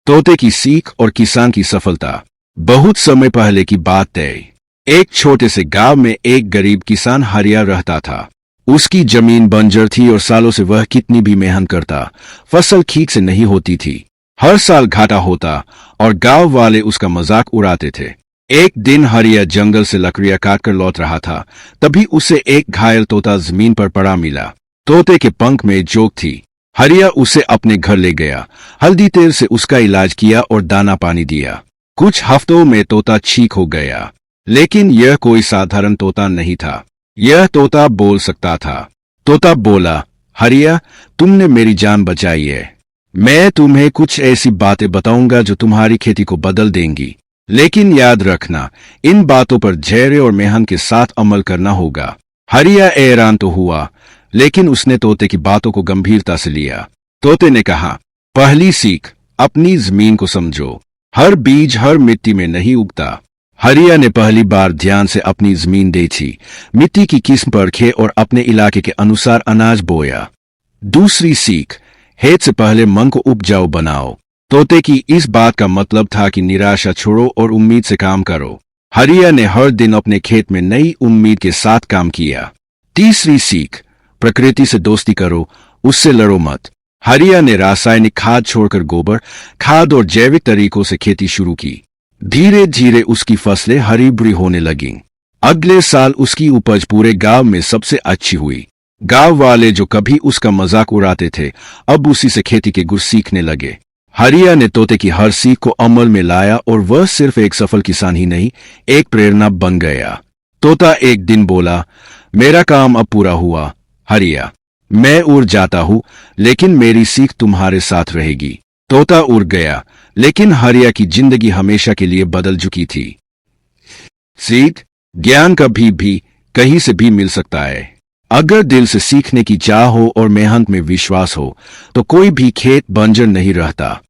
तोते की सीख और किसान की सफलता। बहुत समय पहले की बात है। एक छोटे से गांव में एक गरीब किसान हरिया रहता था। उसकी जमीन बंजर थी और सालों से वह कितनी भी मेहनत करता, फसल ठीक से नहीं होती थी। हर साल घाटा होता और गांव वाले उसका मजाक उड़ाते थे। एक दिन हरिया जंगल से लकड़ियां काटकर लौट रहा था, तभी उसे एक घायल तोता जमीन पर पड़ा मिला। तोते के पंख में जोक थी। हरिया उसे अपने घर ले गया, हल्दी तेल से उसका इलाज किया और दाना पानी दिया। कुछ हफ्तों में तोता ठीक हो गया, लेकिन यह कोई साधारण तोता नहीं था। यह तोता बोल सकता था। तोता बोला, हरिया, तुमने मेरी जान बचाई है। मैं तुम्हें कुछ ऐसी बातें बताऊंगा जो तुम्हारी खेती को बदल देंगी, लेकिन याद रखना, इन बातों पर धैर्य और मेहनत के साथ अमल करना होगा। हरिया हैरान तो हुआ, लेकिन उसने तोते की बातों को गंभीरता से लिया। तोते ने कहा, पहली सीख, अपनी जमीन को समझो। हर बीज हर मिट्टी में नहीं उगता। हरिया ने पहली बार ध्यान से अपनी जमीन देखी, मिट्टी की किस्म परखे और अपने इलाके के अनुसार अनाज बोया। दूसरी सीख, हेत से पहले मन को उपजाऊ बनाओ। तोते की इस बात का मतलब था कि निराशा छोड़ो और उम्मीद से काम करो। हरिया ने हर दिन अपने खेत में नई उम्मीद के साथ काम किया। तीसरी सीख, प्रकृति से दोस्ती करो, उससे लड़ो मत। हरिया ने रासायनिक खाद छोड़कर गोबर खाद और जैविक तरीकों से खेती शुरू की। धीरे धीरे उसकी फसलें हरी भरी होने लगीं। अगले साल उसकी उपज पूरे गांव में सबसे अच्छी हुई। गांव वाले जो कभी उसका मजाक उड़ाते थे, अब उसी से खेती के गुर सीखने लगे। हरिया ने तोते की हर सीख को अमल में लाया और वह सिर्फ एक सफल किसान ही नहीं, एक प्रेरणा बन गया। तोता एक दिन बोला, मेरा काम अब पूरा हुआ हरिया, मैं उड़ जाता हूं, लेकिन मेरी सीख तुम्हारे साथ रहेगी। तोता उड़ गया, लेकिन हरिया की जिंदगी हमेशा के लिए बदल चुकी थी। सीख, ज्ञान कभी भी कहीं से भी मिल सकता है। अगर दिल से सीखने की चाह हो और मेहनत में विश्वास हो, तो कोई भी खेत बंजर नहीं रहता।